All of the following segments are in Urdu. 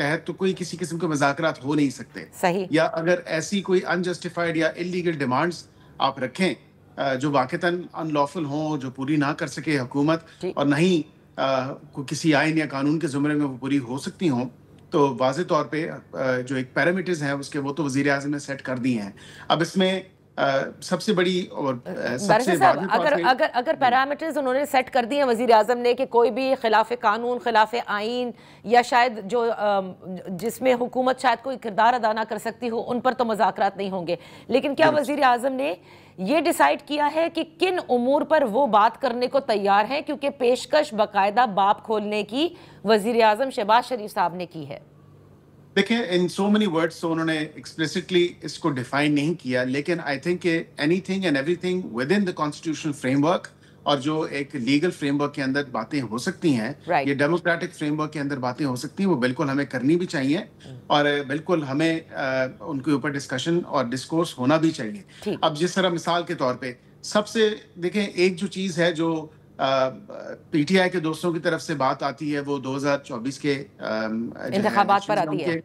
تحت تو کوئی کسی قسم کے مذاکرات ہو نہیں سکتے. صحیح. یا اگر ایسی کوئی انجسٹیفائڈ یا انلیگل ڈیمانڈز آپ رکھیں جو واقعتاً ان لافل ہوں, جو پوری نہ کر سکے حکومت اور نہ ہی کسی آئین یا قانون کے زمرے میں وہ پوری ہو سکتی ہوں, تو واضح طور پہ جو ایک پیرامیٹرز ہیں اس کے وہ تو وزیر اعظم نے سیٹ کر دی ہیں. اب اس میں سب سے بڑی اور سب سے اگر پیرامیٹرز انہوں نے سیٹ کر دی ہیں وزیر اعظم نے کہ کوئی بھی خلاف قانون, خلاف آئین یا شاید جو جس میں حکومت شاید کوئی کردار ادا نہ کر سکتی ہو, ان پر تو مذاکرات نہیں ہوں گے. لیکن کیا وزیر اعظم نے یہ ڈیسائیڈ کیا ہے کہ کن امور پر وہ بات کرنے کو تیار ہیں, کیونکہ پیشکش باقاعدہ باپ کھولنے کی وزیر اعظم شہباز شریف صاحب نے کی ہے؟ دیکھیں ان سو مینی ورڈز تو انہوں نے ایکسپلیسٹلی اس کو ڈیفائن نہیں کیا, لیکن آئی تھنک کہ any thing and every thing with in the constitutional frame work, اور جو ایک لیگل فریم ورک کے اندر باتیں ہو سکتی ہیں, یہ ڈیموکریٹک فریم ورک کے اندر باتیں ہو سکتی ہیں, وہ بالکل ہمیں کرنی بھی چاہیے اور بالکل ہمیں ان کے اوپر ڈسکشن اور ڈسکورس ہونا بھی چاہیے. اب جس طرح مثال کے طور پہ سب سے دیکھیں ایک جو چیز ہے جو پی ٹی آئی کے دوستوں کی طرف سے بات آتی ہے وہ 2024 کے انتخابات پر آتی ہے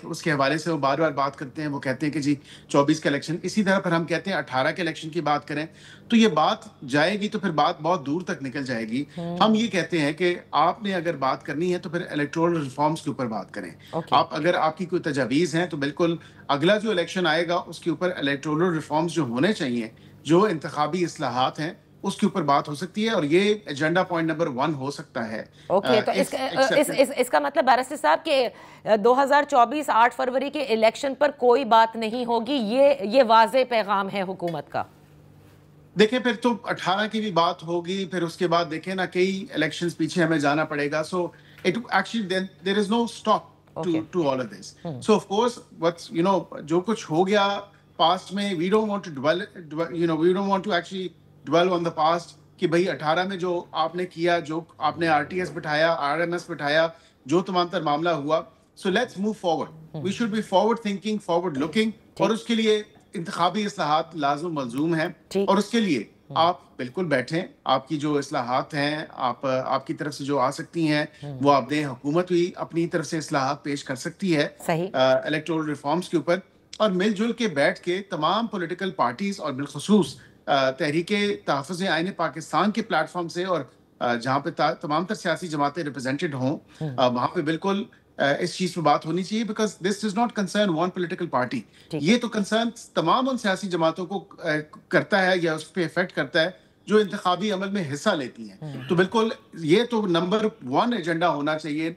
اس کے حوالے سے وہ بار بار بات کرتے ہیں. وہ کہتے ہیں کہ جی 24 کا الیکشن, اسی طرح پر ہم کہتے ہیں 18 کے الیکشن کی بات کریں, تو یہ بات جائے گی تو پھر بات بہت دور تک نکل جائے گی. ہم یہ کہتے ہیں کہ آپ نے اگر بات کرنی ہے تو پھر الیکٹورل ریفارمز کے اوپر بات کریں. آپ اگر آپ کی کوئی تجاویز ہیں تو بالکل اگلا جو الیکشن آئے گا اس کے اوپر الیکٹورل ریفارمز جو ہونے چاہیے, جو انتخابی اصلاحات ہیں, اس کے اوپر بات ہو سکتی ہے, اور یہ ایجنڈا پوائنٹ نمبر 1 ہو سکتا ہے. اوکے, تو اس کا مطلب بیرسٹر صاحب کہ 2024 8 فروری کے الیکشن پر کوئی بات نہیں ہوگی, یہ واضح پیغام ہے حکومت کا. دیکھیں پھر تو 18 کی بھی بات ہوگی, پھر اس کے بعد دیکھیں نا کئی الیکشنز پیچھے ہمیں جانا پڑے گا. So actually there is no stop to all of this. So of course what's جو کچھ ہو گیا پاسٹ میں, we don't want to we don't want to actually dwell on the past کہ بھائی 18 میں جو آپ نے کیا, جو آپ نے آر ٹی ایس بٹھایا, آر ایم ایس بٹھایا, جو تمام تر معاملہ ہوا. So let's move forward, we should be forward thinking, forward looking, اور اس کے لیے انتخابی اصلاحات لازم ملزوم ہیں. اور اس کے لیے آپ بالکل بیٹھیں, آپ کی جو اصلاحات ہیں آپ کی طرف سے جو آ سکتی ہیں وہ آپ دیں. حکومت بھی اپنی طرف سے اصلاحات پیش کر سکتی ہے الیکٹورل ریفارمز کے اوپر, اور مل جل کے بیٹھ کے تمام پولیٹیکل پارٹیز اور بالخصوص تحریک تحفظ آئین پاکستان کے پلیٹ فارم سے, اور جہاں پہ تمام تر سیاسی جماعتیں ریپرزینٹڈ ہوں, وہاں پہ بالکل اس چیز پہ بات ہونی چاہیے, because this does not concern one political party. یہ تو کنسرن تمام ان سیاسی جماعتوں کو کرتا ہے یا اس پہ افیکٹ کرتا ہے جو انتخابی عمل میں حصہ لیتی ہیں. تو بالکل یہ تو نمبر 1 ایجنڈا ہونا چاہیے,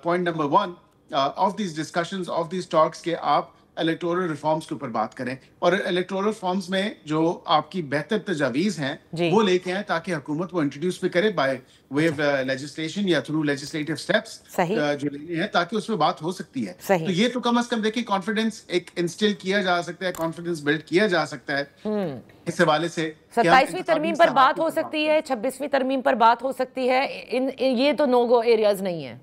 point number 1 of these discussions, of these talks, کہ آپ الیکٹورل ریفارمز کے اوپر بات کریں, اور الیکٹورل ریفارمز میں جو آپ کی بہتر تجاویز ہیں وہ لے کے آئیں تاکہ حکومت وہ انٹروڈیوس بھی کرے بائی وے آف لیجسلیشن یا تھرو لیجسلیٹو اسٹیپس جو لینے ہیں, تاکہ اس پہ بات ہو سکتی ہے. تو یہ تو کم از کم دیکھیں کانفیڈنس ایک انسٹل کیا جا سکتا ہے, کانفیڈنس بلڈ کیا جا سکتا ہے. اس حوالے سے 27ویں ترمیم پر بات ہو سکتی ہے, 26ویں ترمیم پر بات ہو سکتی ہے, یہ تو نو گو ایریاز نہیں ہیں.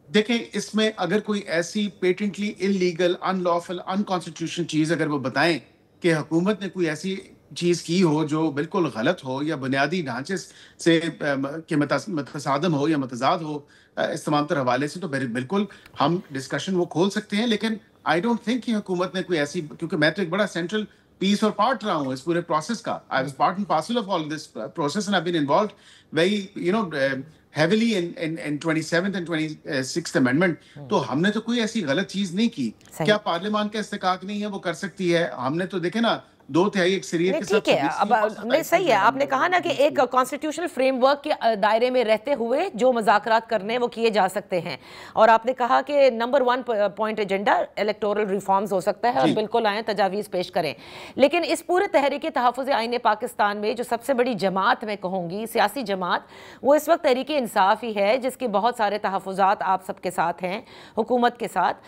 دیکھیں اس میں اگر کوئی ایسی پیٹنٹلی انلیگل, ان لافل, ان کانسٹیٹیوشنل چیز اگر وہ بتائیں کہ حکومت نے کوئی ایسی چیز کی ہو جو بالکل غلط ہو یا بنیادی ڈھانچے سے کہ متصادم ہو یا متضاد ہو اس تمام تر حوالے سے, تو بالکل ہم ڈسکشن وہ کھول سکتے ہیں. لیکن آئی ڈونٹ تھنک کہ حکومت نے کوئی ایسی, کیونکہ میں تو ایک بڑا سینٹرل پیس اور پارٹ رہا ہوں اس پورے پروسیس کا. I was part and parcel of all this process and I've been involved very heavily in 27th and 26th amendment. تو ہم نے تو کوئی ایسی غلط چیز نہیں کی. کیا پارلیمان کا استحقاق نہیں ہے وہ کر سکتی ہے؟ ہم نے تو دیکھے نا 2/3 اکثریت کے ساتھ. ٹھیک ہے, اب نہیں صحیح ہے, آپ نے کہا نا کہ ایک کانسٹیٹیوشنل فریم ورک کے دائرے میں رہتے ہوئے جو مذاکرات کرنے وہ کیے جا سکتے ہیں, اور آپ نے کہا کہ number 1 point agenda electoral reforms ہو سکتا ہے, اور بالکل آئیں تجاویز پیش کریں. لیکن اس پورے تحریک تحفظ آئین پاکستان میں جو سب سے بڑی جماعت میں کہوں گی, سیاسی جماعت, وہ اس وقت تحریک انصاف ہی ہے, جس کے بہت سارے تحفظات آپ سب کے ساتھ ہیں, حکومت کے ساتھ.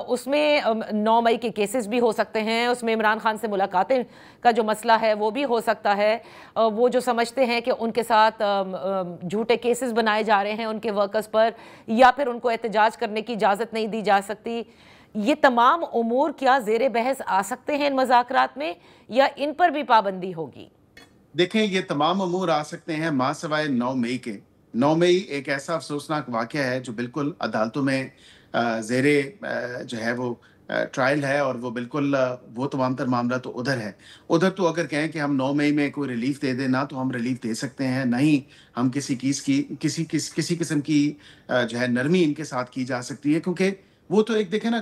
اس میں 9 مئی کے کیسز بھی ہو سکتے ہیں, اس میں عمران خان سے ملاقاتیں کا جو مسئلہ ہے وہ بھی ہو سکتا ہے. وہ جو سمجھتے ہیں کہ ان کے ساتھ جھوٹے کیسز بنائے جا رہے ہیں ان کے ورکرز پر, یا پھر ان کو احتجاج کرنے کی اجازت نہیں دی جا سکتی, یہ تمام امور کیا زیر بحث آ سکتے ہیں ان مذاکرات میں, یا ان پر بھی پابندی ہوگی؟ دیکھیں یہ تمام امور آ سکتے ہیں ماں سوائے 9 مئی کے. 9 مئی ایک ایسا افسوسناک واقعہ ہے جو بالکل عدالتوں میں زیر جو ہے وہ ٹرائل ہے، اور وہ بالکل وہ تمام تر معاملہ تو ادھر ہے. ادھر تو اگر کہیں کہ ہم 9 مئی میں کوئی ریلیف دے دیں، نہ تو ہم ریلیف دے سکتے ہیں، نہ ہی ہم کسی قسم کی جو ہے نرمی ان کے ساتھ کی جا سکتی ہے، کیونکہ وہ تو ایک دیکھیں نا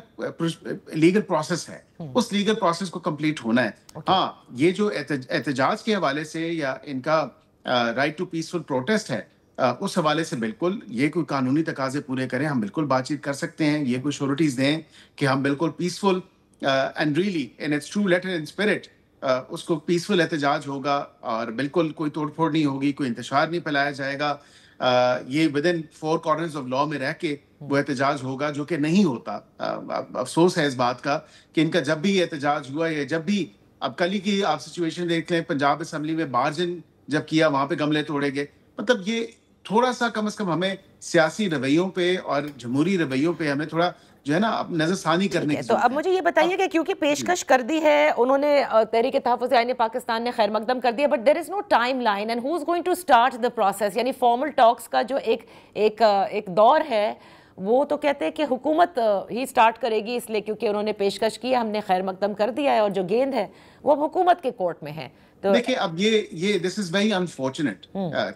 لیگل پروسیس ہے، اس لیگل پروسیس کو کمپلیٹ ہونا ہے. ہاں، یہ جو احتجاج کے حوالے سے یا ان کا رائٹ ٹو پیسفل پروٹیسٹ ہے، اس حوالے سے بالکل یہ کوئی قانونی تقاضے پورے کریں، ہم بالکل بات چیت کر سکتے ہیں، یہ کوئی شورٹیز دیں کہ ہم بالکل peaceful and really in its true letter and spirit اس کو پیسفل احتجاج ہوگا، اور بالکل کوئی توڑ پھوڑ نہیں ہوگی، کوئی انتشار نہیں پھیلایا جائے گا. یہ with in 4 corners of law میں رہ کے وہ احتجاج ہوگا، جو کہ نہیں ہوتا. افسوس ہے اس بات کا کہ ان کا جب بھی احتجاج ہوا، یا جب بھی اب کل ہی کی آپ سچویشن دیکھ لیں، پنجاب اسمبلی میں مارجن جب کیا وہاں پہ گملے توڑے گئے. مطلب یہ تھوڑا سا کم از کم ہمیں سیاسی رویوں پہ اور جمہوری رویوں پہ ہمیں تھوڑا جو ہے نا نظر ثانی کرنے کی. تو اب مجھے یہ بتائیے کہ کیونکہ پیشکش کر دی ہے انہوں نے، تحریک تحفظ آئین پاکستان نے خیر مقدم کر دیا، but there is no time line and who is going to start the process. یعنی فارمل ٹاکس کا جو ایک دور ہے، وہ تو کہتے ہیں کہ حکومت ہی سٹارٹ کرے گی، اس لیے کیونکہ انہوں نے پیشکش کی، ہم نے خیر مقدم کر دیا ہے، اور جو گیند ہے وہ اب حکومت کے کورٹ میں ہے. تو دیکھیں اب یہ دس از ویری انفارچونیٹ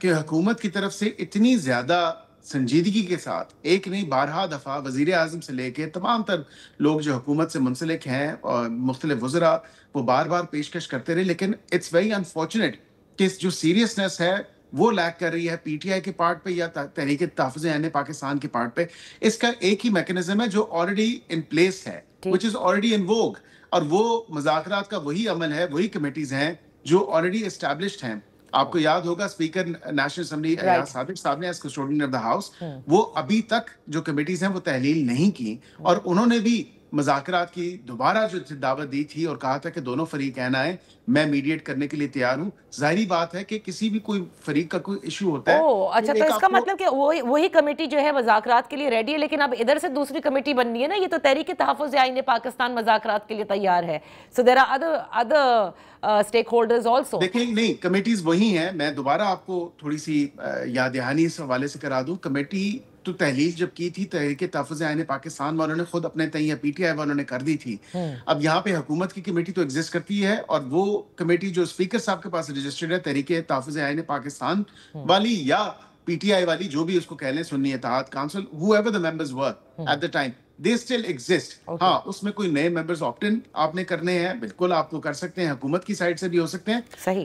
کہ حکومت کی طرف سے اتنی زیادہ سنجیدگی کے ساتھ ایک نہیں 12 دفعہ وزیر اعظم سے لے کے تمام تر لوگ جو حکومت سے منسلک ہیں اور مختلف وزراء، وہ بار بار پیشکش کرتے رہے. لیکن اٹس ویری انفارچونیٹ کہ جو سیریسنس ہے وہ لیک کر رہی ہے پی ٹی آئی کے پارٹ پہ یا تحریک تحفظ عین پاکستان کے پارٹ پہ. اس کا ایک ہی میکنزم ہے جو آلریڈی ان پلیس ہے، which is already in vogue، اور وہ مذاکرات کا وہی عمل ہے، وہی کمیٹیز ہیں جو آلریڈی اسٹیبلشڈ ہیں. آپ کو یاد ہوگا speaker national assembly Ayaz Sadiq صاحب نے as custodian of the house وہ ابھی تک جو کمیٹیز ہیں وہ تحلیل نہیں کی، اور انہوں نے بھی مذاکرات کی دوبارہ جو دعوت دی تھی اور کہا تھا کہ دونوں فریقین آئیں، میں میڈیٹ کرنے کے لیے تیار ہوں. ظاہری بات ہے کہ کسی بھی کوئی فریق کا کوئی ایشو ہوتا ہے. اچھا، تو اس کا مطلب کہ وہی کمیٹی جو ہے مذاکرات کے لیے ریڈی ہے، لیکن اب ادھر سے دوسری کمیٹی بننی ہے نا. یہ تو تحریک تحفظ آئین پاکستان مذاکرات کے لیے تیار ہے. So there are other stakeholders also. دیکھیں نہیں، کمیٹیز وہی ہیں. میں دوبارہ آپ کو تھوڑی سی یاد دہانی اس حوالے سے کرا دوں. کمیٹی تو تحلیل جب کی تھی تحریک تحفظ عین پاکستان والوں نے خود اپنے تئیں، پی ٹی آئی والوں نے کر دی تھی. اب یہاں پہ حکومت کی کمیٹی تو ایگزسٹ کرتی ہے، اور وہ کمیٹی جو اسپیکر صاحب کے پاس رجسٹرڈ ہے تحریک تحفظ عین پاکستان والی یا پی ٹی آئی والی، جو بھی اس کو کہہ لیں، سنی اتحاد council, whoever the members were at the time, they still exist. ہاں، اس میں کوئی نئے ممبرز آپٹ ان آپ نے کرنے ہیں، بالکل آپ کو کر سکتے ہیں، حکومت کی سائڈ سے بھی ہو سکتے ہیں. صحیح.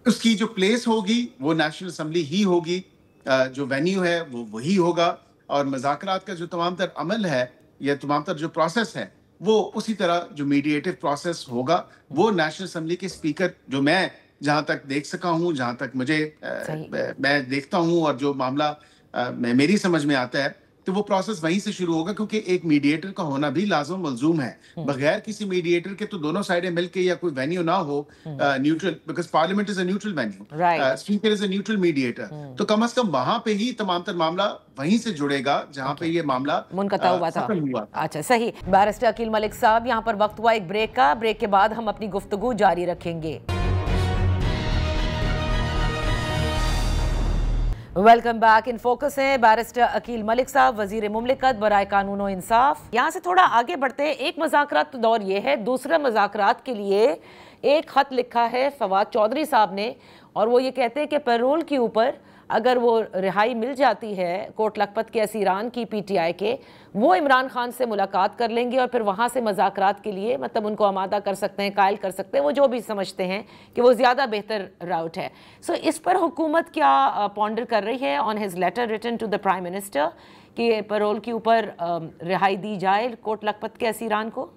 اس کی جو پلیس ہوگی وہ نیشنل اسمبلی ہی ہوگی، جو وینیو ہے وہ وہی ہوگا، اور مذاکرات کا جو تمام تر عمل ہے یا تمام تر جو پروسیس ہے وہ اسی طرح جو میڈیٹو پروسیس ہوگا وہ نیشنل اسمبلی کے اسپیکر، جو میں جہاں تک دیکھ سکا ہوں، جہاں تک مجھے میں دیکھتا ہوں اور جو معاملہ میری سمجھ میں آتا ہے، تو وہ پروسیس وہیں سے شروع ہوگا، کیونکہ ایک میڈیٹر کا ہونا بھی لازم ملزوم ہے. بغیر کسی میڈیٹر کے تو دونوں سائڈیں مل کے یا کوئی وینیو نہ ہو neutral, because parliament is a neutral venue, speaker is a neutral mediator, تو کم از کم وہاں پہ ہی تمام تر معاملہ وہیں سے جڑے گا جہاں پہ یہ معاملہ منقطع ہوا تھا. اچھا، صحیح. بیرسٹر عقیل ملک صاحب، یہاں پر وقت ہوا ایک بریک کا. بریک کے بعد ہم اپنی گفتگو جاری رکھیں گے. Welcome back. ان فوکس ہیں بیرسٹر عقیل ملک صاحب، وزیر مملکت برائے قانون و انصاف. یہاں سے تھوڑا آگے بڑھتے ہیں. ایک مذاکرات دور یہ ہے، دوسرا مذاکرات کے لیے ایک خط لکھا ہے فواد چودھری صاحب نے، اور وہ یہ کہتے ہیں کہ پیرول کے اوپر اگر وہ رہائی مل جاتی ہے کوٹ لکھپت کے اسیران کی پی ٹی آئی کے، وہ عمران خان سے ملاقات کر لیں گے اور پھر وہاں سے مذاکرات کے لیے مطلب ان کو آمادہ کر سکتے ہیں، قائل کر سکتے ہیں، وہ جو بھی سمجھتے ہیں کہ وہ زیادہ بہتر راؤٹ ہے. سو اس پر حکومت کیا پونڈر کر رہی ہے on his letter written to the prime minister کہ پیرول کے اوپر رہائی دی جائے کوٹ لکھپت کے اسیران کو؟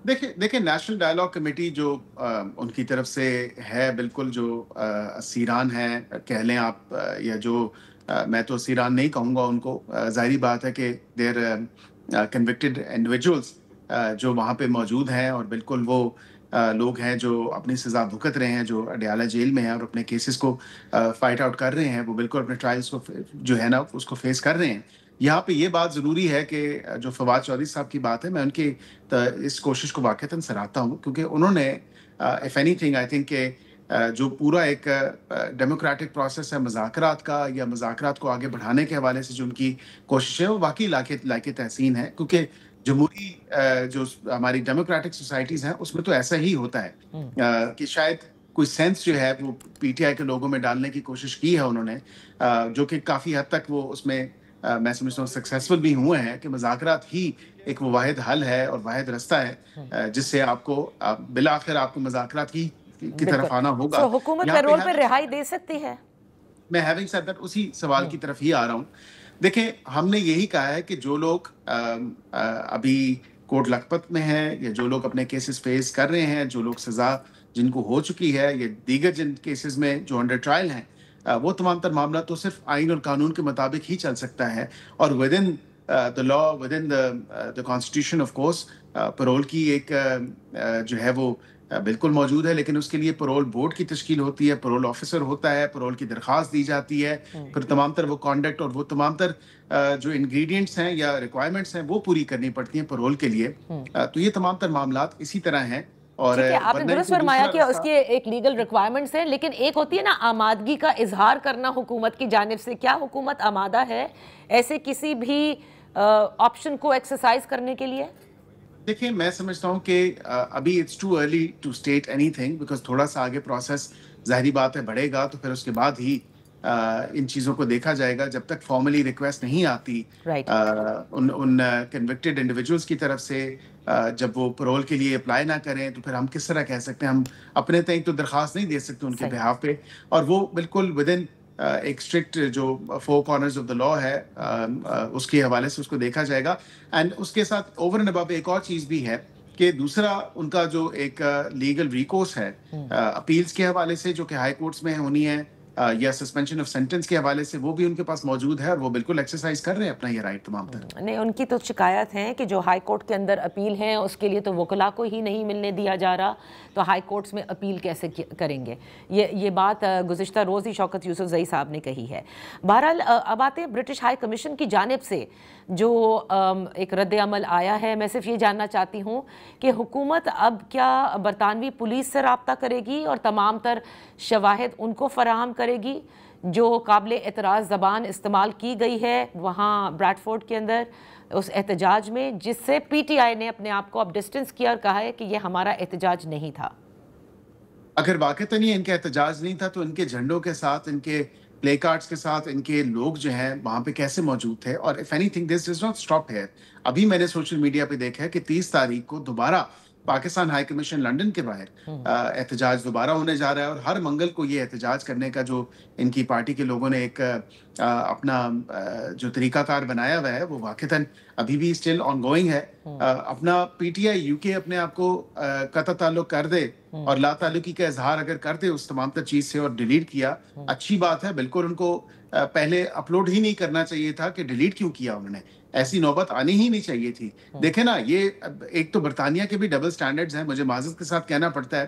دیکھیں نیشنل ڈائیلاگ کمیٹی جو ان کی طرف سے ہے، بالکل جو اسیران ہیں کہہ لیں آپ، یا جو میں تو اسیران نہیں کہوں گا ان کو، ظاہری بات ہے کہ دیر کنوکٹڈ انڈیویجولس جو وہاں پہ موجود ہیں، اور بالکل وہ لوگ ہیں جو اپنی سزا بھگت رہے ہیں، جو اڈیالہ جیل میں ہیں اور اپنے کیسز کو فائٹ آؤٹ کر رہے ہیں، وہ بالکل اپنے ٹرائلز کو جو ہے نا اس کو فیس کر رہے ہیں. یہاں پہ یہ بات ضروری ہے کہ جو فواد چودھری صاحب کی بات ہے، میں ان کی اس کوشش کو واقعتاً سراہتا ہوں، کیونکہ انہوں نے if any thing I think کہ جو پورا ایک ڈیموکریٹک پروسیس ہے مذاکرات کا یا مذاکرات کو آگے بڑھانے کے حوالے سے جو ان کی کوشش ہے وہ واقعی لائق تحسین ہے، کیونکہ جمہوری جو ہماری ڈیموکریٹک سوسائٹیز ہیں اس میں تو ایسا ہی ہوتا ہے کہ شاید کوئی سینس جو ہے وہ پی ٹی آئی کے لوگوں میں ڈالنے کی کوشش کی ہے انہوں نے، جو کہ کافی حد تک وہ اس میں میں سمجھتا ہوں سکسیسفل بھی ہوئے ہیں کہ مذاکرات ہی ایک وہ واحد حل ہے اور واحد رستہ ہے جس سے آپ کو بالآخر آپ کو مذاکرات کی طرف آنا ہوگا۔ حکومت پیرول پر رہائی دے سکتی ہے؟ میں ہیونگ سیڈ دیٹ اسی سوال کی طرف ہی آ رہا ہوں۔ دیکھیں ہم نے یہی کہا ہے کہ جو لوگ ابھی کوٹ لکھپت میں ہیں یا جو لوگ اپنے کیسز فیس کر رہے ہیں، جو لوگ سزا جن کو ہو چکی ہے یا دیگر جن کیسز میں جو انڈر ٹرائل ہیں، وہ تمام تر معاملہ تو صرف آئین اور قانون کے مطابق ہی چل سکتا ہے، اور within the law, within the constitution of course پرول کی ایک جو ہے وہ بالکل موجود ہے، لیکن اس کے لیے پرول بورڈ کی تشکیل ہوتی ہے، پرول آفیسر ہوتا ہے، پرول کی درخواست دی جاتی ہے، پھر تمام تر وہ کانڈکٹ اور وہ تمام تر جو انگریڈینٹس ہیں یا ریکوائرمنٹس ہیں وہ پوری کرنی پڑتی ہیں پرول کے لیے۔ تو یہ تمام تر معاملات اسی طرح ہیں۔ اور آپ نے درست فرمایا کہ اس کے ایک لیگل ریکوائرمنٹس ہیں، لیکن ایک ہوتی ہے نا آمادگی کا اظہار کرنا حکومت کی جانب سے۔ کیا حکومت آمادہ ہے ایسے کسی بھی آپشن کو ایکسرسائز کرنے کے لیے؟ دیکھیں میں سمجھتا ہوں کہ ابھی it's too early to state anything, because تھوڑا سا آگے پروسیس ظاہری بات ہے بڑھے گا، تو پھر اس کے بعد ہی ان چیزوں کو دیکھا جائے گا۔ جب تک فارملی ریکویسٹ نہیں آتی ان کنوکٹڈ انڈیویجولس کی طرف سے، جب وہ پرول کے لیے اپلائی نہ کریں، تو پھر ہم کس طرح کہہ سکتے ہیں؟ ہم اپنے تئیں تو درخواست نہیں دے سکتے ان کے بہاف پہ، اور وہ بالکل ود ان ایک اسٹرکٹ جو فور کارنرز آف دا لا ہے اس کے حوالے سے اس کو دیکھا جائے گا۔ اینڈ اس کے ساتھ اوور اینڈ ابو ایک اور چیز بھی ہے کہ دوسرا ان کا جو ایک لیگل ریکورس ہے اپیلز کے حوالے سے، جو کہ ہائی کورٹس میں ہونی ہے، یا سسپینشن آف سینٹنس کے حوالے سے، وہ بھی ان کے پاس موجود ہے، اور وہ بالکل ایکسرسائز کر رہے ہیں اپنا یہ رائٹ تمام تر۔ نہیں، ان کی تو شکایت ہے کہ جو ہائی کورٹ کے اندر اپیل ہیں اس کے لیے تو وکلا کو ہی نہیں ملنے دیا جا رہا، تو ہائی کورٹس میں اپیل کیسے کریں گے؟ یہ بات گزشتہ روز ہی شوکت یوسفزئی صاحب نے کہی ہے۔ بہرحال اب آتے ہیں برٹش ہائی کمیشن کی جانب سے جو ایک رد عمل آیا ہے۔ میں صرف یہ جاننا چاہتی ہوں کہ حکومت اب کیا برطانوی پولیس سے رابطہ کرے گی اور تمام تر شواہد ان کو فراہم کرے گی جو قابل اعتراض زبان استعمال کی گئی ہے وہاں بریڈفورڈ کے اندر اس احتجاج میں، جس سے پی ٹی آئی نے اپنے آپ کو اب ڈسٹنس کیا اور کہا ہے کہ یہ ہمارا احتجاج نہیں تھا؟ اگر واقعتاً یہ ان کا احتجاج نہیں تھا تو ان کے جھنڈوں کے ساتھ، ان کے پلے کارڈز کے ساتھ ان کے لوگ جو ہیں وہاں پہ کیسے موجود تھے؟ اور if anything this does not stop here۔ ابھی میں نے سوشل میڈیا پہ دیکھا ہے کہ 30 تاریخ کو دوبارہ پاکستان ہائی کمیشن لنڈن کے باہر احتجاج دوبارہ ہونے جا رہا ہے، اور ہر منگل کو یہ احتجاج کرنے کا جو ان کی پارٹی کے لوگوں نے ایک اپنا جو طریقہ کار بنایا ہوا ہے وہ واقعتاً ابھی بھی اسٹل آن گوئنگ ہے۔ اپنا پی ٹی آئی یو کے اپنے آپ کو قطع تعلق کر دے اور لا تعلقی کا اظہار اگر کر دے اس تمام تر چیز سے اور ڈیلیٹ کیا، اچھی بات ہے، بالکل ان کو پہلے اپلوڈ ہی نہیں کرنا چاہیے تھا کہ ڈیلیٹ کیوں کیا انہوں نے؟ ایسی نوبت آنی ہی نہیں چاہیے تھی۔ دیکھیں نا، یہ ایک تو برطانیہ کے بھی ڈبل سٹینڈرڈز ہیں، مجھے معذرت کے ساتھ کہنا پڑتا ہے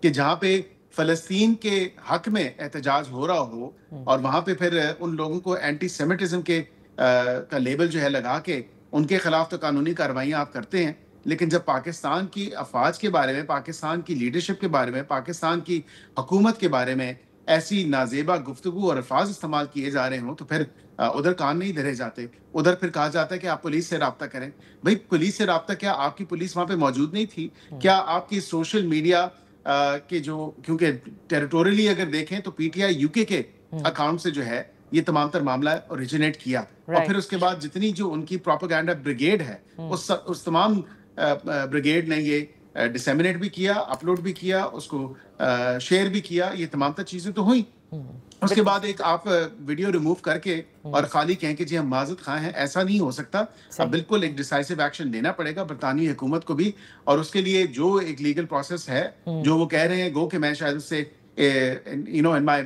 کہ جہاں پہ فلسطین کے حق میں احتجاج ہو رہا ہو اور وہاں پہ پھر ان لوگوں کو اینٹی سیمیٹزم کے کا لیبل جو ہے لگا کے ان کے خلاف تو قانونی کارروائیاں آپ کرتے ہیں، لیکن جب پاکستان کی افواج کے بارے میں، پاکستان کی لیڈرشپ کے بارے میں، پاکستان کی حکومت کے بارے میں ایسی نازیبا گفتگو اور الفاظ استعمال کیے جا رہے ہوں تو پھر ادھر کان نہیں دھرے جاتے، ادھر پھر کہا جاتا ہے کہ آپ پولیس سے رابطہ کریں۔ بھائی پولیس سے رابطہ کیا آپ کی پولیس وہاں پہ موجود نہیں تھی؟ کیا آپ کی سوشل میڈیا کے جو، کیونکہ ٹیریٹوریلی اگر دیکھیں تو پی ٹی آئی یو کے اکاؤنٹ سے جو ہے یہ تمام تر معاملہ اوریجنیٹ کیا، اور پھر اس کے بعد جتنی جو ان کی پروپیگنڈا بریگیڈ ہے اس تمام بریگیڈ نے یہ ڈسیمنیٹ بھی کیا، اپلوڈ بھی کیا، اس کو شیئر بھی کیا، یہ تمام تر چیزیں تو ہوئیں۔ اس کے بعد ایک آپ ویڈیو ریموو کر کے اور خالی کہیں کہ جی ہم معذرت خواہ ہیں، ایسا نہیں ہو سکتا۔ اب بالکل ایک ڈیسائسو ایکشن لینا پڑے گا برطانوی حکومت کو بھی، اور اس کے لیے جو ایک لیگل پروسیس ہے جو وہ کہہ رہے ہیں، گو کہ میں شاید اس سے in my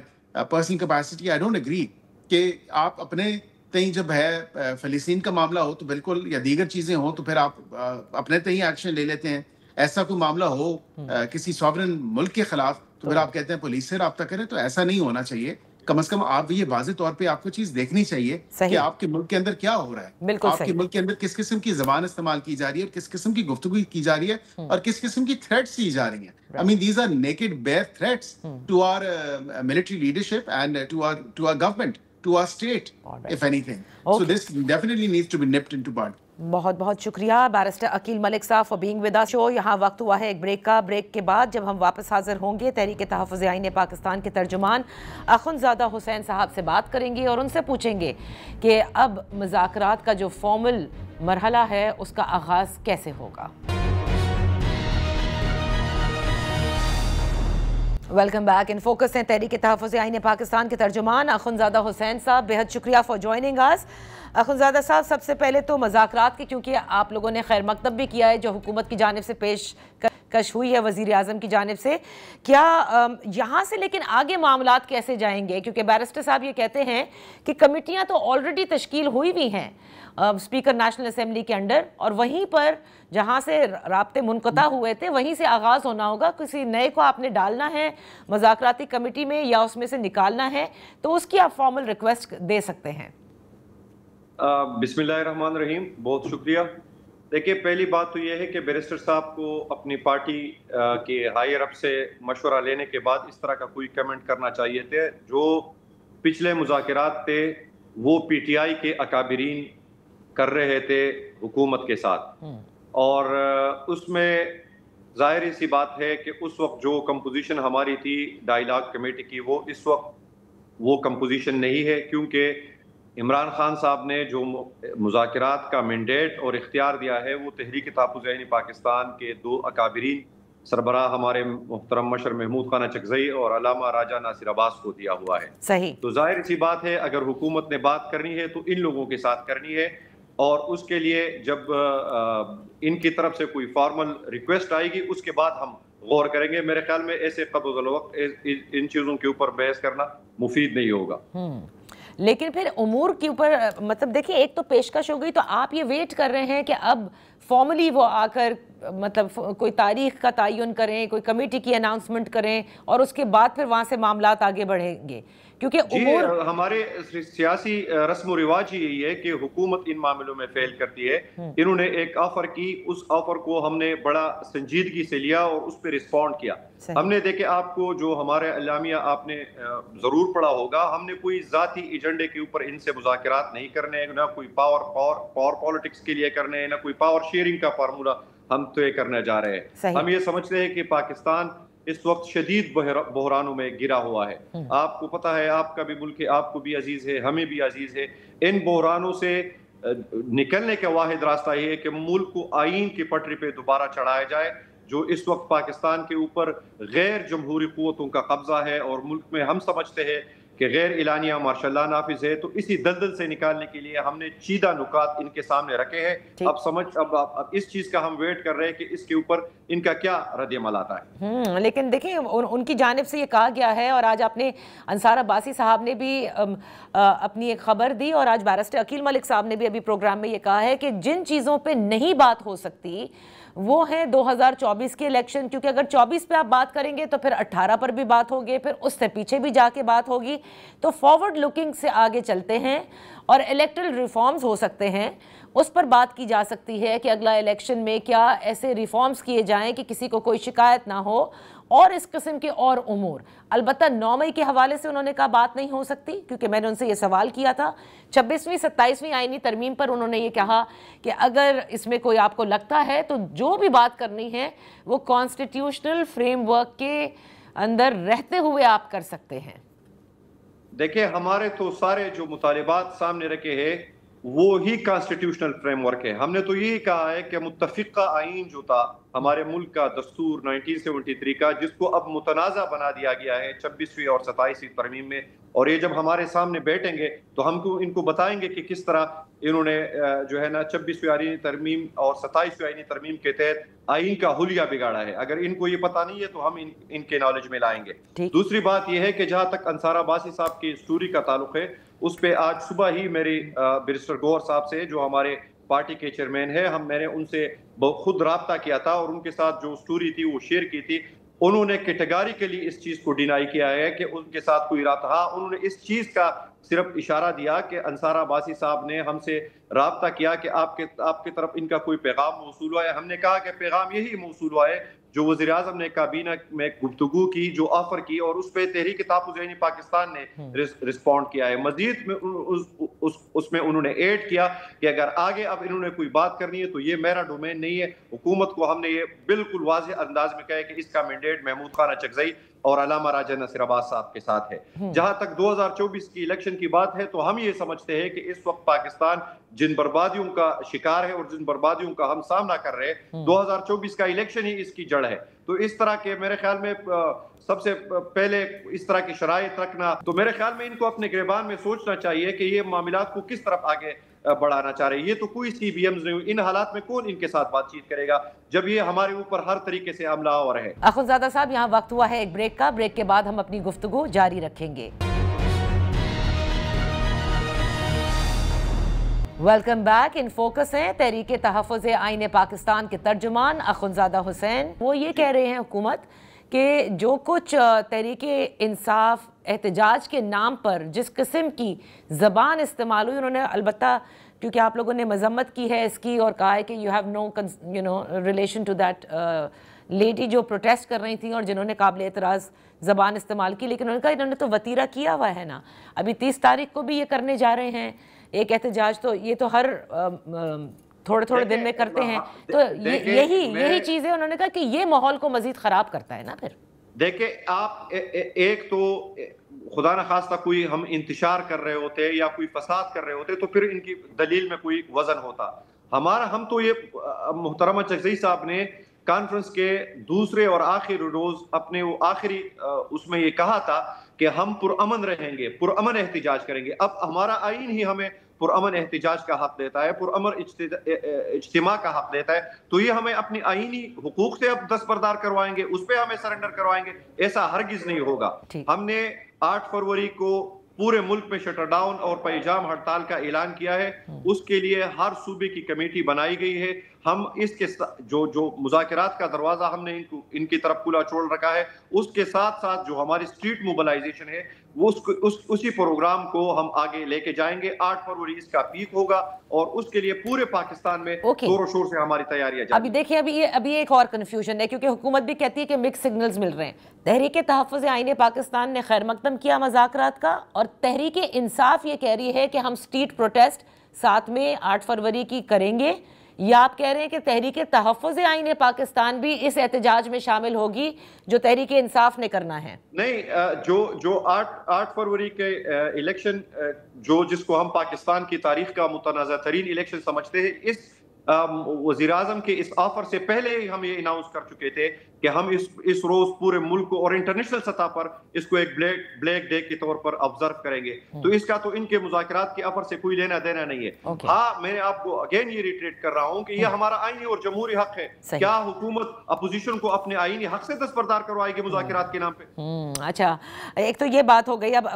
personal capacity I don't agree کہ آپ اپنے تئیں جب ہے فلسطین کا معاملہ ہو تو بالکل، یا دیگر چیزیں ہوں تو پھر آپ اپنے تئیں ایکشن لے لیتے ہیں۔ ایسا کوئی معاملہ ہو کسی سوورن ملک کے خلاف تو پھر آپ کہتے ہیں پولیس سے رابطہ کریں، تو ایسا نہیں ہونا چاہیے۔ کم از کم آپ یہ واضح طور پہ آپ کو چیز دیکھنی چاہیے کہ آپ کے ملک کے اندر کیا ہو رہا ہے, آپ کے ملک کے اندر کس قسم کی زبان استعمال کی جا رہی ہے, کس قسم کی گفتگو کی جا رہی ہے, اور کس قسم کی تھریٹس کی جا رہی ہیں. I mean, these are naked bare threats to our military leadership and to our government, to our state, if anything. So this definitely needs to be nipped into bud. بہت بہت شکریہ بیرسٹر عقیل ملک صاحب فار بینگ ود us شو. یہاں وقت ہوا ہے ایک بریک کا. بریک کے بعد جب ہم واپس حاضر ہوں گے تحریک تحفظ آئین پاکستان کے ترجمان اخندزادہ حسین صاحب سے بات کریں گے اور ان سے پوچھیں گے کہ اب مذاکرات کا جو فارمل مرحلہ ہے اس کا آغاز کیسے ہوگا. Welcome back. ان فوکس ہیں تحریک تحفظ آئین پاکستان کے ترجمان اخندزادہ حسین صاحب. بہت شکریہ فار جوائننگ us. اخندزادہ صاحب, سب سے پہلے تو مذاکرات کی, کیونکہ آپ لوگوں نے خیر مکتب بھی کیا ہے جو حکومت کی جانب سے پیش کش ہوئی ہے وزیر اعظم کی جانب سے, کیا یہاں سے لیکن آگے معاملات کیسے جائیں گے؟ کیونکہ بیرسٹر صاحب یہ کہتے ہیں کہ کمیٹیاں تو آلریڈی تشکیل ہوئی بھی ہیں اسپیکر نیشنل اسمبلی کے انڈر, اور وہیں پر جہاں سے رابطے منقطع ہوئے تھے وہیں سے آغاز ہونا ہوگا. کسی نئے کو آپ نے ڈالنا ہے مذاکراتی کمیٹی میں یا اس میں سے نکالنا ہے, تو اس کی آپ فارمل ریکویسٹ دے سکتے ہیں. بسم اللہ الرحمن الرحیم. بہت شکریہ. دیکھیں, پہلی بات تو یہ ہے کہ بیرسٹر صاحب کو اپنی پارٹی کے ہائر اپ سے مشورہ لینے کے بعد اس طرح کا کوئی کمنٹ کرنا چاہیے تھے. جو پچھلے مذاکرات تھے وہ پی ٹی آئی کے اکابرین کر رہے تھے حکومت کے ساتھ, اور اس میں ظاہر سی بات ہے کہ اس وقت جو کمپوزیشن ہماری تھی ڈائیلاگ کمیٹی کی, وہ اس وقت وہ کمپوزیشن نہیں ہے, کیونکہ عمران خان صاحب نے جو مذاکرات کا مینڈیٹ اور اختیار دیا ہے وہ تحریک تحفظ آئین پاکستان کے دو اکابرین سربراہ ہمارے محترم مشر محمود خان چکزئی اور علامہ راجہ ناصر عباس کو دیا ہوا ہے. صحیح. تو ظاہر سی بات ہے اگر حکومت نے بات کرنی ہے تو ان لوگوں کے ساتھ کرنی ہے, اور اس کے لیے جب ان کی طرف سے کوئی فارمل ریکویسٹ آئے گی اس کے بعد ہم غور کریں گے. میرے خیال میں ایسے قبض الوقت ان چیزوں کے اوپر بحث کرنا مفید نہیں ہوگا. لیکن پھر امور کے اوپر مطلب دیکھیں, ایک تو پیشکش ہو گئی, تو آپ یہ ویٹ کر رہے ہیں کہ اب فارملی وہ آ کر مطلب کوئی تاریخ کا تعین کریں, کوئی کمیٹی کی اناؤنسمنٹ کریں, اور اس کے بعد پھر وہاں سے معاملات آگے بڑھیں گے, کیونکہ امور ہمارے سیاسی رسم و رواج ہی یہی ہے کہ حکومت ان معاملوں میں فیل کرتی ہے. انہوں نے ایک آفر کی, اس آفر کو ہم نے بڑا سنجیدگی سے لیا اور اس پہ رسپونڈ کیا. ہم نے دیکھے, آپ کو جو ہمارے اعلامیہ آپ نے ضرور پڑھا ہوگا, ہم نے کوئی ذاتی ایجنڈے کے اوپر ان سے مذاکرات نہیں کرنے, نہ کوئی پاور پالیٹکس کے لیے کرنے, نہ کوئی پاور شیئرنگ کا فارمولا ہم طے کرنے جا رہے ہیں. ہم یہ سمجھتے ہیں کہ پاکستان اس وقت شدید بحرانوں میں گرا ہوا ہے. آپ کو پتہ ہے, آپ کا بھی ملک ہے, آپ کو بھی عزیز ہے, ہمیں بھی عزیز ہے. ان بحرانوں سے نکلنے کا واحد راستہ یہ ہے کہ ملک کو آئین کی پٹری پہ دوبارہ چڑھایا جائے. جو اس وقت پاکستان کے اوپر غیر جمہوری قوتوں کا قبضہ ہے اور ملک میں ہم سمجھتے ہیں کہ غیر اعلانیہ مارشل لا نافذ ہے, تو اسی دلدل سے نکالنے کے لیے ہم نے چیدہ نکات ان کے سامنے رکھے ہیں. اب اس چیز کا ہم ویٹ کر رہے ہیں کہ اس کے اوپر ان کا کیا رد عمل آتا ہے. لیکن دیکھیں, ان کی جانب سے یہ کہا گیا ہے, اور آج اپنے انصار عباسی صاحب نے بھی اپنی ایک خبر دی, اور آج بیرسٹر عقیل ملک صاحب نے بھی ابھی پروگرام میں یہ کہا ہے کہ جن چیزوں پہ نہیں بات ہو سکتی وہ ہیں 2024 کے الیکشن, کیونکہ اگر 24 پہ آپ بات کریں گے تو پھر 18 پر بھی بات ہوگی, پھر اس سے پیچھے بھی جا کے بات ہوگی. تو فارورڈ لکنگ سے آگے چلتے ہیں, اور الیکٹرل ریفارمز ہو سکتے ہیں, اس پر بات کی جا سکتی ہے کہ اگلا الیکشن میں کیا ایسے ریفارمز کیے جائیں کہ کسی کو کوئی شکایت نہ ہو, اور اس قسم کے اور امور. البتہ 9 مئی کے حوالے سے انہوں نے کہا بات نہیں ہو سکتی, کیونکہ میں نے ان سے یہ سوال کیا تھا. 26ویں 27ویں آئینی ترمیم پر انہوں نے یہ کہا کہ اگر اس میں کوئی آپ کو لگتا ہے تو جو بھی بات کرنی ہے وہ کانسٹیٹیوشنل فریم ورک کے اندر رہتے ہوئے آپ کر سکتے ہیں. دیکھیں, ہمارے تو سارے جو مطالبات سامنے رکھے ہیں وہی کانسٹیٹیوشنل فریم ورک ہے. ہم نے تو یہی کہا ہے کہ متفقہ آئین جو تھا ہمارے ملک کا دستور 1973 کا, جس کو اب متنازع بنا دیا گیا ہے 26ویں اور 27ویں ترمیم میں, اور یہ جب ہمارے سامنے بیٹھیں گے تو ہم ان کو بتائیں گے کہ کس طرح انہوں نے جو ہے نا 26ویں آئینی ترمیم اور 27ویں آئینی ترمیم کے تحت آئین کا حلیہ بگاڑا ہے. اگر ان کو یہ پتہ نہیں ہے تو ہم ان کے نالج میں لائیں گے. دوسری بات یہ ہے کہ جہاں تک انصار عباسی صاحب کی سٹوری کا تعلق ہے, اس پہ آج صبح ہی میری بیرسٹر گوہر صاحب سے, جو ہمارے پارٹی کے چیئرمین ہے, میں نے ان سے خود رابطہ کیا تھا اور ان کے ساتھ جو سٹوری تھی وہ شیئر کی تھی. انہوں نے کیٹیگریکلی اس چیز کو ڈینائی کیا ہے کہ ان کے ساتھ کوئی رابطہ. ہاں انہوں نے اس چیز کا صرف اشارہ دیا کہ انصار عباسی صاحب نے ہم سے رابطہ کیا کہ آپ کی طرف ان کا کوئی پیغام موصول ہوا ہے. ہم نے کہا کہ پیغام یہی موصول ہوا ہے جو وزیر اعظم نے کابینہ میں گفتگو کی, جو آفر کی, اور اس پہ تحریک تحفظ عین پاکستان نے رسپونڈ کیا ہے. مزید میں اس میں انہوں نے ایڈ کیا کہ اگر آگے اب انہوں نے کوئی بات کرنی ہے تو یہ میرا ڈومین نہیں ہے. حکومت کو ہم نے یہ بالکل واضح انداز میں کہا ہے کہ اس کا مینڈیٹ محمود خان اچکزئی اور علامہ راجہ ناصر عباس صاحب کے ساتھ ہے. جہاں تک 2024 کی الیکشن کی بات ہے تو ہم یہ سمجھتے ہیں کہ اس وقت پاکستان جن بربادیوں کا شکار ہے اور جن بربادیوں کا ہم سامنا کر رہے ہیں, 2024 کا الیکشن ہی اس کی جڑ ہے. تو اس طرح کے میرے خیال میں سب سے پہلے اس طرح کی شرائط رکھنا, تو میرے خیال میں ان کو اپنے گریبان میں سوچنا چاہیے کہ یہ معاملات کو کس طرف آگے بڑھانا چاہ رہے ہیں. یہ تو کوئی سی بی ایمز نہیں, ان حالات میں کون ان کے ساتھ بات چیت کرے گا جب یہ ہمارے اوپر ہر طریقے سے حملہ آور ہے. اخونزادہ صاحب, یہاں وقت ہوا ہے ایک بریک کا. بریک کے بعد ہم اپنی گفتگو جاری رکھیں گے. Welcome back. ان فوکس ہیں تحریک تحفظ آئین پاکستان کے ترجمان اخونزادہ حسین. وہ یہ کہہ رہے ہیں حکومت کہ جو کچھ تحریک انصاف احتجاج کے نام پر جس قسم کی زبان استعمال ہوئی, انہوں نے البتہ کیونکہ آپ لوگوں نے مذمت کی ہے اس کی اور کہا ہے کہ you have no relation to that lady جو پروٹیسٹ کر رہی تھیں اور جنہوں نے قابل اعتراض زبان استعمال کی, لیکن انہوں نے کہا انہوں نے تو وطیرہ کیا ہوا ہے نا. ابھی 30 تاریخ کو بھی یہ کرنے جا رہے ہیں ایک احتجاج, تو یہ تو ہر تھوڑے دن میں کرتے ہیں. تو یہی چیزیں انہوں نے کہا کہ یہ ماحول کو مزید خراب کرتا ہے نا. پھر دیکھیں آپ ایک تو خدا نہ خواستہ کوئی ہم انتشار کر رہے ہوتے یا کوئی فساد کر رہے ہوتے تو پھر ان کی دلیل میں کوئی وزن ہوتا. ہم تو یہ محترمہ اچکزئی صاحب نے کانفرنس کے دوسرے اور آخری روز اپنے وہ آخری اس میں یہ کہا تھا کہ ہم پرامن رہیں گے, پرامن احتجاج کریں گے. اب ہمارا آئین ہی ہمیں پرامن احتجاج کا حق دیتا ہے, پرامن اجتماع کا حق دیتا ہے, تو یہ ہمیں اپنی آئینی حقوق سے اب دستبردار کروائیں گے, اس پہ ہمیں سرنڈر کروائیں گے؟ ایسا ہرگز نہیں ہوگا. ہم نے 8 فروری کو پورے ملک میں شٹر ڈاؤن اور پیجام ہڑتال کا اعلان کیا ہے. اس کے لیے ہر صوبے کی کمیٹی بنائی گئی ہے. ہم اس کے جو مذاکرات کا دروازہ ہم نے ان کی طرف کھلا چھوڑ رکھا ہے, اس کے ساتھ ساتھ جو ہماری اسٹریٹ موبلائزیشن ہے اسی پروگرام کو ہم آگے لے کے جائیں گے. 8 فروری اس کا پیک ہوگا اور اس کے لیے پورے پاکستان میں زور و شور سے ہماری تیاریاں جاری. ابھی دیکھیں ابھی ایک اور کنفیوژن ہے کیونکہ حکومت بھی کہتی ہے کہ مکس سگنلز مل رہے ہیں. تحریک تحفظ آئین پاکستان نے خیر مقدم کیا مذاکرات کا, اور تحریک انصاف یہ کہہ رہی ہے کہ ہم اسٹریٹ پروٹیسٹ ساتھ میں 8 فروری کی کریں گے, یا آپ کہہ رہے ہیں کہ تحریک تحفظ آئین پاکستان بھی اس احتجاج میں شامل ہوگی جو تحریک انصاف نے کرنا ہے؟ نہیں, جو 8 فروری کے الیکشن جس کو ہم پاکستان کی تاریخ کا متنازع ترین الیکشن سمجھتے ہیں, اس وزیر اعظم کے اس آفر سے پہلے ہی ہم یہ اناؤنس کر چکے تھے کہ ہم اس روز پورے ملک کو اور انٹرنیشنل سطح پر اس کو ایک بلیک ڈے کے طور پر آبزرو کریں گے. تو اس کا تو ان کے مذاکرات کے آفر سے کوئی لینا دینا نہیں ہے. ہاں, میں آپ کو اگین یہ ریٹریٹ کر رہا ہوں کہ یہ ہمارا آئینی اور جمہوری حق ہے. کیا حکومت اپوزیشن کو اپنے آئینی حق سے دستبردار کروائے گی مذاکرات کے نام پہ؟ اچھا, ایک تو یہ بات ہو گئی. اب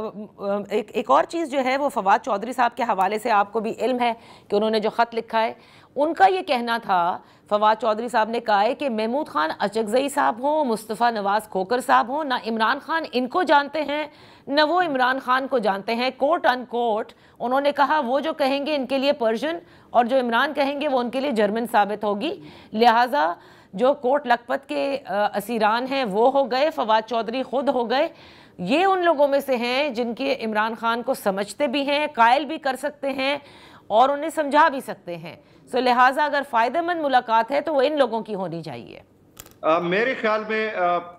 ایک اور چیز جو ہے وہ فواد چودھری صاحب کے حوالے سے آپ کو بھی علم ہے کہ انہوں نے جو خط لکھا ہے, ان کا یہ کہنا تھا, فواد چودھری صاحب نے کہا ہے کہ محمود خان اچکزئی صاحب ہوں, مصطفیٰ نواز کھوکر صاحب ہوں, نہ عمران خان ان کو جانتے ہیں نہ وہ عمران خان کو جانتے ہیں. کوٹ ان کوٹ انہوں نے کہا وہ جو کہیں گے ان کے لیے پرشین اور جو عمران کہیں گے وہ ان کے لیے جرمن ثابت ہوگی. لہٰذا جو کوٹ لکھپت کے اسیران ہیں وہ ہو گئے, فواد چودھری خود ہو گئے. یہ ان لوگوں میں سے ہیں جن کے عمران خان کو سمجھتے بھی ہیں, قائل بھی کر سکتے ہیں اور انہیں سمجھا بھی سکتے ہیں. سو لہٰذا اگر فائدہ مند ملاقات ہے تو وہ ان لوگوں کی ہونی چاہیے. میرے خیال میں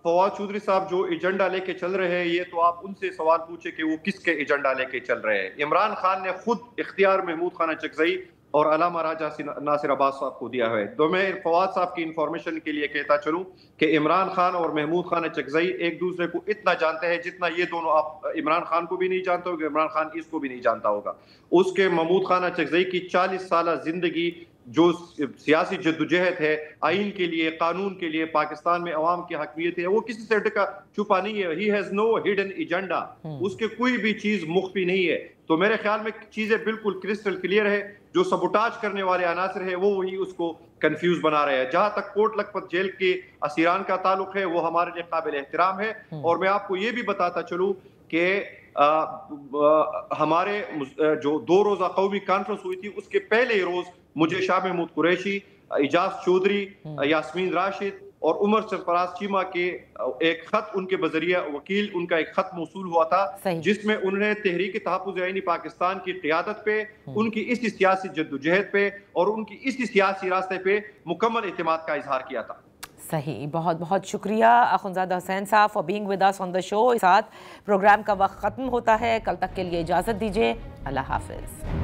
فواد چودھری صاحب جو ایجنڈا لے کے چل رہے ہیں, یہ تو آپ ان سے سوال پوچھے کہ وہ کس کے ایجنڈا لے کے چل رہے ہیں. عمران خان نے خود اختیار محمود خان اچکزئی اور علامہ راجہ ناصر عباس صاحب کو دیا ہے. تو میں فواد صاحب کی انفارمیشن کے لیے کہتا چلوں کہ عمران خان اور محمود خان اچکزئی ایک دوسرے کو اتنا جانتے ہیں جتنا یہ دونوں, آپ عمران خان کو بھی نہیں جانتے ہوگے, عمران خان اس کو بھی نہیں جانتا ہوگا. اس کے محمود خان اچکزئی کی 40 سالہ زندگی جو سیاسی جدوجہد ہے آئین کے لیے, قانون کے لیے, پاکستان میں عوام کی حاکمیت ہے, وہ کسی سے چھپا نہیں ہے. He has no hidden agenda. اس کے کوئی بھی چیز مخفی نہیں ہے. تو میرے خیال میں چیزیں بالکل کرسٹل کلیئر ہے. جو سبوٹاج کرنے والے عناصر ہیں وہی اس کو کنفیوز بنا رہے ہیں. جہاں تک کوٹ لکھپت جیل کے اسیران کا تعلق ہے وہ ہمارے لیے قابل احترام ہے. اور میں آپ کو یہ بھی بتاتا چلوں کہ ہمارے جو 2 روزہ قومی کانفرنس ہوئی تھی اس کے پہلے روز مجھے شاہ محمود قریشی، اعجاز چودھری، یاسمین راشد اور عمر سرفراز چیمہ کے ایک خط ان کے بذریعہ وکیل ان کا ایک خط موصول ہوا تھا جس میں انہوں نے تحریک تحفظ آئینی پاکستان کی قیادت پہ، ان کی اسی سیاسی جدوجہد پہ اور ان کی اسی سیاسی راستے پہ مکمل اعتماد کا اظہار کیا تھا. صحیح. بہت بہت شکریہ اخندزادہ حسین صاحب فار بینگ ود اس آن دا شو. ساتھ پروگرام کا وقت ختم ہوتا ہے. کل تک کے لیے اجازت دیجیے. اللہ حافظ.